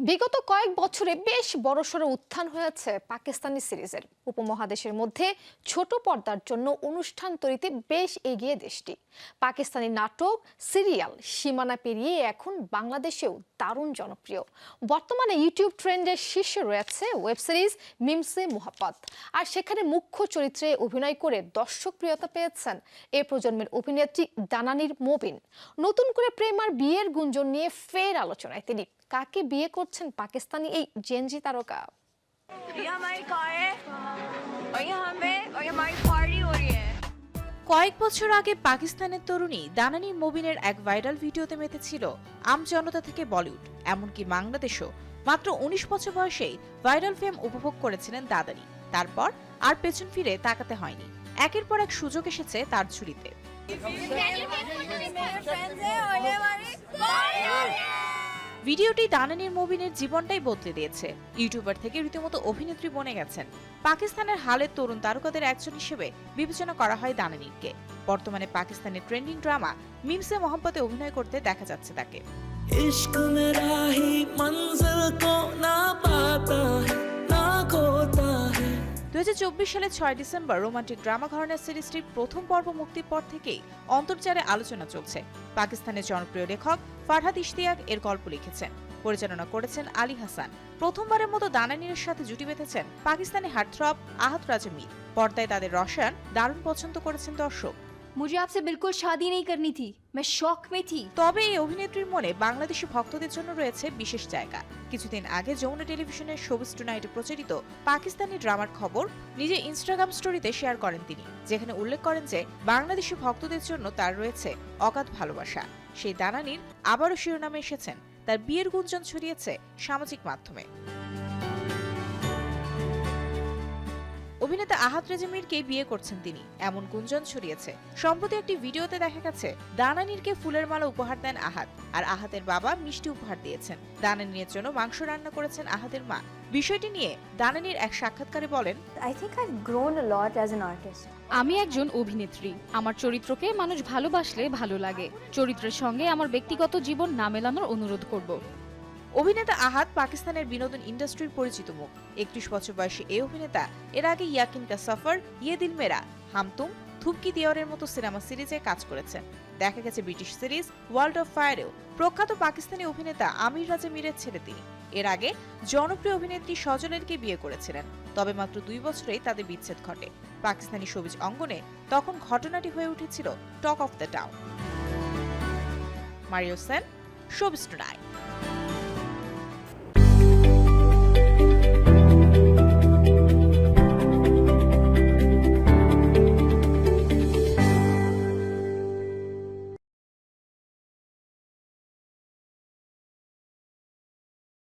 বিগত কয়েক বছরে বেশ বড়সড় উত্থান হয়েছে পাকিস্তানি সিরিজের। উপমহাদেশের মধ্যে ছোট পর্দার জন্য অনুষ্ঠান তৈরিতে বেশ এগিয়ে দেশটি। পাকিস্তানি নাটক, সিরিয়াল সীমানা পেরিয়ে এখন বাংলাদেশেও দারুণ জনপ্রিয়। বর্তমানে ইউটিউব ট্রেন্ডের শীর্ষে রয়েছে ওয়েব সিরিজ মিমসে মোহাব্বত, আর সেখানে মুখ্য চরিত্রে অভিনয় করে দর্শক প্রিয়তা পেয়েছেন এ প্রজন্মের অভিনেত্রী দানানির মবিন। নতুন করে প্রেম আর বিয়ের গুঞ্জন নিয়ে ফের আলোচনায় তিনি। কাকে বিয়ে করছেন পাকিস্তানি এই জেনজি তারকা? কয়েক বছর আগে পাকিস্তানের তরুণী দানানি মবিনের এক ভাইরাল ভিডিওতে মেতেছিল আমজনতা থেকে বলিউড, এমনকি বাংলাদেশও। মাত্র ১৯ বছর বয়সেই ভাইরাল ফেম উপভোগ করেছিলেন দাদানি। তারপর আর পেছন ফিরে তাকাতে হয়নি। একের পর এক সুযোগ এসেছে তার ঝুলিতে। ভিডিওটি দানানির মবিনের জীবনটাই বদলে দিয়েছে। ইউটিউবার থেকে রীতিমতো অভিনেত্রী বনে গেছেন। পাকিস্তানের হালের তরুণ তারকাদের একজন হিসেবে বিবেচনা করা হয় দানানিরকে। বর্তমানে পাকিস্তানের ট্রেন্ডিং ড্রামা মিমসে মোহাব্বতে অভিনয় করতে দেখা যাচ্ছে তাকে। 2024 সালের 6 ডিসেম্বর রোমান্টিক ড্রামা ঘরানার সিরিজটির প্রথম পর্ব মুক্তির পর থেকেই অন্তর্জালে আলোচনা চলছে। পাকিস্তানের জনপ্রিয় লেখক ফারহাদ ইশতিয়াক এর গল্প লিখেছেন, পরিচালনা করেছেন আলী হাসান। প্রথমবারের মতো দানানির সাথে জুটি বেঁধেছেন পাকিস্তানি হার্টথ্রব আহাত রাজা মীর। পর্দায় তাদের রসায়ন দারুণ পছন্দ করেছেন দর্শক। मुझे आपसे बिल्कुल शादी नहीं करनी थी, मैं शौक में थी। তবে এই অভিনেত্রীর মনে বাংলাদেশি ভক্তদের জন্য রয়েছে বিশেষ জায়গা। কিছুদিন আগে যমুনা টেলিভিশনের শোবিজ টুনাইটে প্রচারিত পাকিস্তানি ড্রামার খবর নিজে ইনস্টাগ্রাম স্টোরিতে শেয়ার করেন তিনি, যেখানে উল্লেখ করেন যে বাংলাদেশি ভক্তদের জন্য তার রয়েছে অগাধ ভালোবাসা। সেই দানানির আবারও শিরোনামে এসেছেন, তার বিয়ের গুঞ্জন ছড়িয়েছে সামাজিক মাধ্যমে। অভিনেতা আহাত রেজা মীরকে বিয়ে করছেন তিনি, এমন গুঞ্জন ছড়িয়েছে। সম্প্রতি একটি ভিডিওতে দেখা গেছে দানানিরকে ফুলের মালা উপহার দেন আহাত, আর আহাতের বাবা মিষ্টি উপহার দিয়েছেন। দানানির জন্য মাংস রান্না করেছেন আহাতের মা। বিষয়টি নিয়ে দানানির এক সাক্ষাৎকারে বলেন, I think I've grown a lot as an artist. আমি একজন অভিনেত্রী। আমার চরিত্রকে মানুষ ভালোবাসলে ভালো লাগে। চরিত্রের সঙ্গে আমার ব্যক্তিগত জীবন না মেলানোর অনুরোধ করব। অভিনেতা আহাত পাকিস্তানের বিনোদন ইন্ডাস্ট্রির পরিচিত মুখ। 31 বছর বয়সী এই অভিনেতা এর আগে ইয়াকিন কা সফর, ইয়ে দিল মেরা, হামতুম, থুপকি দিওরের মতো সিনেমা সিরিজে কাজ করেছেন। দেখা গেছে ব্রিটিশ সিরিজ ওয়ার্ল্ড অফ ফায়ারেও প্রখ্যাত পাকিস্তানি অভিনেতা আমির রাজা মীরের ছেলে তিনি। এর আগে জনপ্রিয় অভিনেত্রী সজলেরকে বিয়ে করেছিলেন, তবে মাত্র 2 বছরেই তাদের বিচ্ছেদ ঘটে। পাকিস্তানি শোবিজ অঙ্গনে তখন ঘটনাটি হয়ে উঠেছিল talk of the town. Mario Sen, showbiz tonight.